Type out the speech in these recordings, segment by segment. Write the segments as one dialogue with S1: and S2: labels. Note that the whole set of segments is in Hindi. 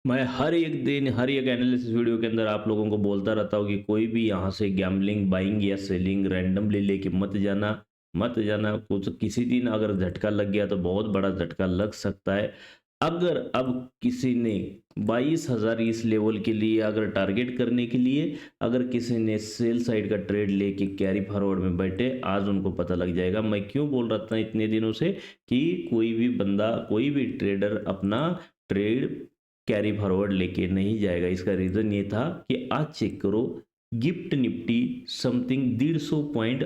S1: मैं हर एक दिन, हर एक एनालिसिस वीडियो के अंदर आप लोगों को बोलता रहता हूँ कि कोई भी यहाँ से गैम्बलिंग, बाइंग या सेलिंग रैंडमली लेके मत जाना, मत जाना। कुछ किसी दिन अगर झटका लग गया तो बहुत बड़ा झटका लग सकता है। अगर अब किसी ने 22,000 इस लेवल के लिए अगर टारगेट करने के लिए अगर किसी ने सेल साइड का ट्रेड लेके कैरी फॉरवर्ड में बैठे, आज उनको पता लग जाएगा। मैं क्यों बोल रहा था इतने दिनों से कि कोई भी बंदा, कोई भी ट्रेडर अपना ट्रेड कैरी फॉरवर्ड लेके नहीं जाएगा। इसका रीज़न ये था कि आज चेक करो, गिफ्ट निफ्टी समथिंग 150 पॉइंट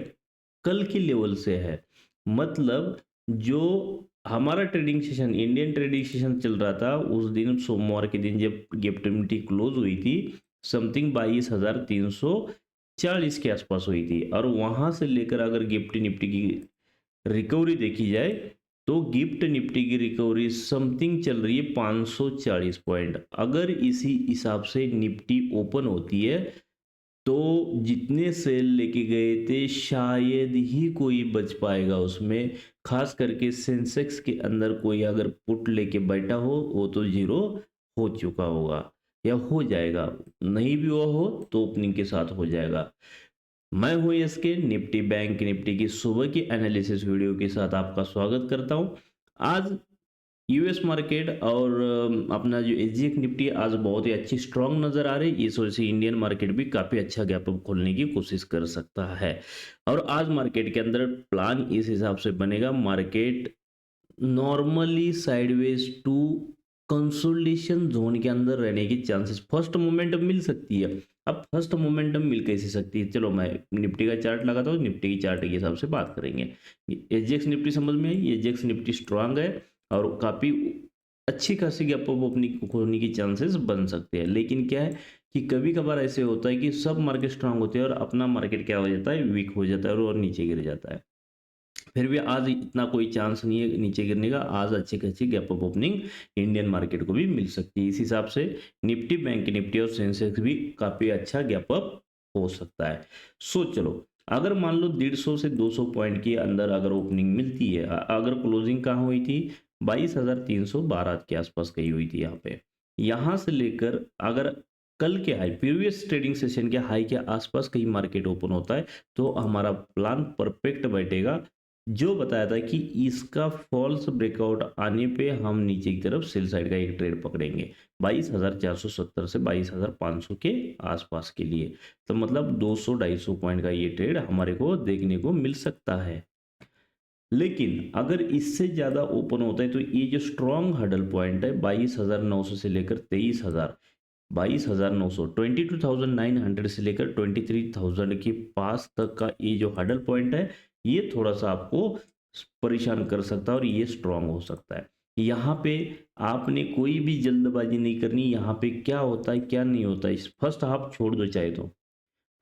S1: कल के लेवल से है। मतलब जो हमारा trading session, Indian trading session चल रहा था, उस दिन सोमवार के दिन जब गिफ्ट निफ्टी क्लोज हुई थी, समथिंग 22,340 के आसपास हुई थी। और वहां से लेकर अगर गिफ्ट निफ्टी की रिकवरी देखी जाए तो गिफ्ट निफ्टी की रिकवरी समथिंग चल रही है 540 पॉइंट। अगर इसी हिसाब से निफ्टी ओपन होती है तो जितने सेल लेके गए थे शायद ही कोई बच पाएगा उसमें। खास करके सेंसेक्स के अंदर कोई अगर पुट लेके बैठा हो वो तो जीरो हो चुका होगा या हो जाएगा, नहीं भी हुआ हो तो ओपनिंग के साथ हो जाएगा। मैं हूं इसके निफ्टी बैंक निफ्टी की सुबह की एनालिसिस वीडियो के साथ आपका स्वागत करता हूं। आज यूएस मार्केट और अपना जो एसजीएक्स निफ्टी आज बहुत ही अच्छी स्ट्रांग नजर आ रही है। इस वजह से इंडियन मार्केट भी काफी अच्छा गैप अप खोलने की कोशिश कर सकता है। और आज मार्केट के अंदर प्लान इस हिसाब से बनेगा, market normally sideways to consolidation zone के अंदर रहने की चांसेस, फर्स्ट मोमेंटम मिल सकती है। अब फर्स्ट मोमेंटम मिल कैसे सकती है, चलो मैं निफ्टी का चार्ट लगाता हूँ, निफ्टी की चार्ट के हिसाब से बात करेंगे। एसजीएक्स निफ्टी समझ में आई, एसजीएक्स निफ्टी स्ट्रांग है और काफी अच्छी खासी गैप अप अपनी होने की चांसेस बन सकते हैं। लेकिन क्या है कि कभी कभार ऐसे होता है कि सब मार्केट स्ट्रांग होते हैं और अपना मार्केट क्या हो जाता है, वीक हो जाता है और नीचे गिर जाता है। फिर भी आज इतना कोई चांस नहीं है नीचे गिरने का। आज अच्छी खासी gap up opening Indian market को भी मिल सकती है। इस हिसाब से निफ्टी बैंक निफ्टी और सेंसेक्स भी काफी अच्छा गैप अप हो सकता है। सो चलो, अगर मान लो 150 से 200 पॉइंट के अंदर अगर ओपनिंग मिलती है, अगर क्लोजिंग कहाँ हुई थी, 22,312 के आसपास गई हुई थी यहाँ पे। यहाँ से लेकर अगर कल के हाई, प्रीवियस ट्रेडिंग सेशन के हाई के आसपास कहीं मार्केट ओपन होता है तो हमारा प्लान परफेक्ट बैठेगा। जो बताया था कि इसका फॉल्स ब्रेकआउट आने पे हम नीचे की तरफ सेल साइड का एक ट्रेड पकड़ेंगे 22,470 से 22,500 के आसपास के लिए। तो मतलब 200-250 पॉइंट का ये ट्रेड हमारे को देखने को मिल सकता है। लेकिन अगर इससे ज्यादा ओपन होता है तो ये जो स्ट्रॉन्ग हडल पॉइंट है 22,900 से लेकर 23,000, 22,900, 22,900 से लेकर 23,000 के पास तक का ये जो हडल पॉइंट है, ये थोड़ा सा आपको परेशान कर सकता है और ये स्ट्रांग हो सकता है। यहाँ पे आपने कोई भी जल्दबाजी नहीं करनी। यहाँ पे क्या होता है क्या नहीं होता है, इस फर्स्ट हाफ छोड़ दो, चाहे तो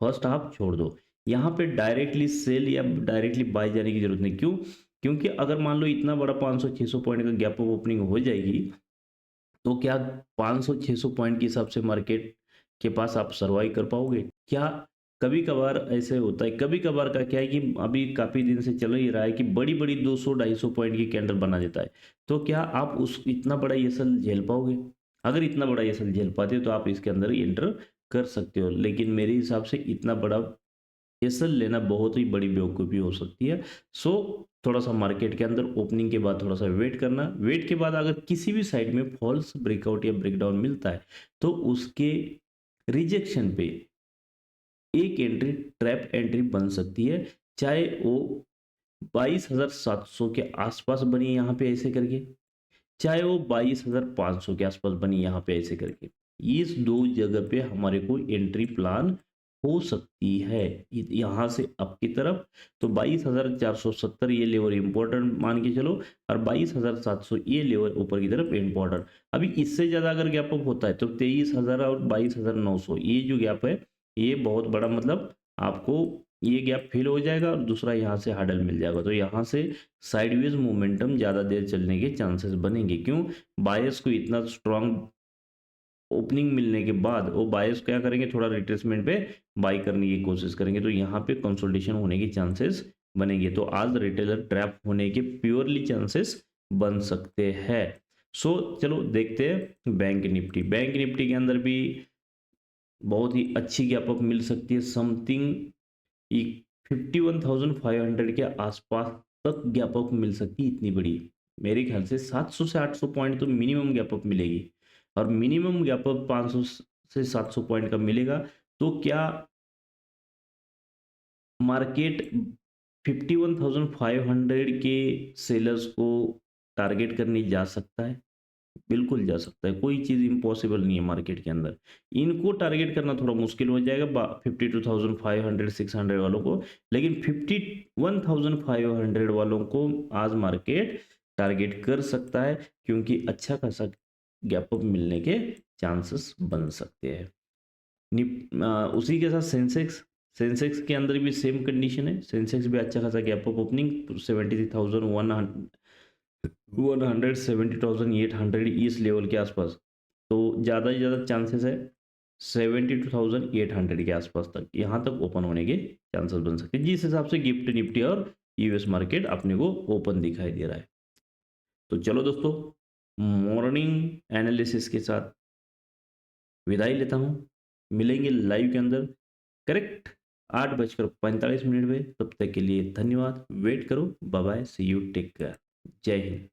S1: फर्स्ट हाफ छोड़ दो। यहाँ पे डायरेक्टली सेल या डायरेक्टली बाय जाने की जरूरत नहीं। क्यों? क्योंकि अगर मान लो इतना बड़ा 500-600 पॉइंट का गैप ऑफ ओपनिंग हो जाएगी तो क्या 500-600 पॉइंट के हिसाब से मार्केट के पास आप सर्वाइव कर पाओगे क्या? कभी कभार ऐसे होता है, कभी कभार का क्या है कि अभी काफी दिन से चल ही रहा है कि बड़ी बड़ी 200-250 पॉइंट की कैंडल बना देता है। तो क्या आप उस इतना बड़ा एसल झेल पाओगे? अगर इतना बड़ा एसल झेल पाते हो तो आप इसके अंदर एंटर कर सकते हो। लेकिन मेरे हिसाब से इतना बड़ा एसल लेना बहुत ही बड़ी बेवकूफ़ी हो सकती है। सो थोड़ा सा मार्केट के अंदर ओपनिंग के बाद थोड़ा सा वेट करना। वेट के बाद अगर किसी भी साइड में फॉल्स ब्रेकआउट या ब्रेकडाउन मिलता है तो उसके रिजेक्शन पे एक एंट्री, ट्रैप एंट्री बन सकती है। चाहे वो 22,700 के आसपास बनी यहाँ पे ऐसे करके, चाहे वो 22,500 के आसपास बनी यहाँ पे ऐसे करके, इस दो जगह पे हमारे को एंट्री प्लान हो सकती है। यहाँ से अप की तरफ तो 22,470 ये लेवल इंपॉर्टेंट मान के चलो, और 22,700 ये लेवल ऊपर की तरफ इंपॉर्टेंट। अभी इससे ज्यादा अगर गैप अप होता है तो 23,000 और 22,900 ये जो गैप है ये बहुत बड़ा, मतलब आपको ये गैप फिल हो जाएगा और दूसरा यहाँ से हार्डल मिल जाएगा। तो यहाँ से साइडवेज मोमेंटम ज्यादा देर चलने के चांसेस बनेंगे। क्यों? बायस को इतना स्ट्रांग ओपनिंग मिलने के बाद वो बायस क्या करेंगे, थोड़ा रिट्रेसमेंट पे बाई करने की कोशिश करेंगे, तो यहाँ पे कंसोलिडेशन होने के चांसेस बनेंगे। तो आज रिटेलर ट्रैप होने के प्योरली चांसेस बन सकते हैं। सो चलो देखते हैं बैंक निफ्टी। बैंक निफ्टी के अंदर भी बहुत ही अच्छी गैप अप मिल सकती है, समथिंग 51,500 के आसपास तक गैप अप मिल सकती है, इतनी बड़ी। मेरे ख्याल से 700 से 800 पॉइंट तो मिनिमम गैप अप मिलेगी, और मिनिमम गैप अप 500 से 700 पॉइंट का मिलेगा। तो क्या मार्केट 51,500 के सेलर्स को टारगेट करने जा सकता है? बिल्कुल जा सकता है, कोई चीज़ इम्पॉसिबल नहीं है मार्केट के अंदर। इनको टारगेट करना थोड़ा मुश्किल हो जाएगा 52,500 600 वालों को, लेकिन 51,500 वालों को आज मार्केट टारगेट कर सकता है, क्योंकि अच्छा खासा गैप अप मिलने के चांसेस बन सकते हैं। उसी के साथ सेंसेक्स, सेंसेक्स के अंदर भी सेम कंडीशन है। सेंसेक्स भी अच्छा खासा गैप अप ओपनिंग 70,800 इस लेवल के आसपास, तो ज़्यादा से ज़्यादा चांसेस है 72,800 के आसपास तक, यहाँ तक ओपन होने के चांसेस बन सकते हैं, जिस हिसाब से गिफ्ट निफ्टी और यूएस मार्केट अपने को ओपन दिखाई दे रहा है। तो चलो दोस्तों, मॉर्निंग एनालिसिस के साथ विदाई लेता हूँ। मिलेंगे लाइव के अंदर करेक्ट 8:45 पे। तब तक के लिए धन्यवाद, वेट करो, bye bye, see you, take care, जय हिंद।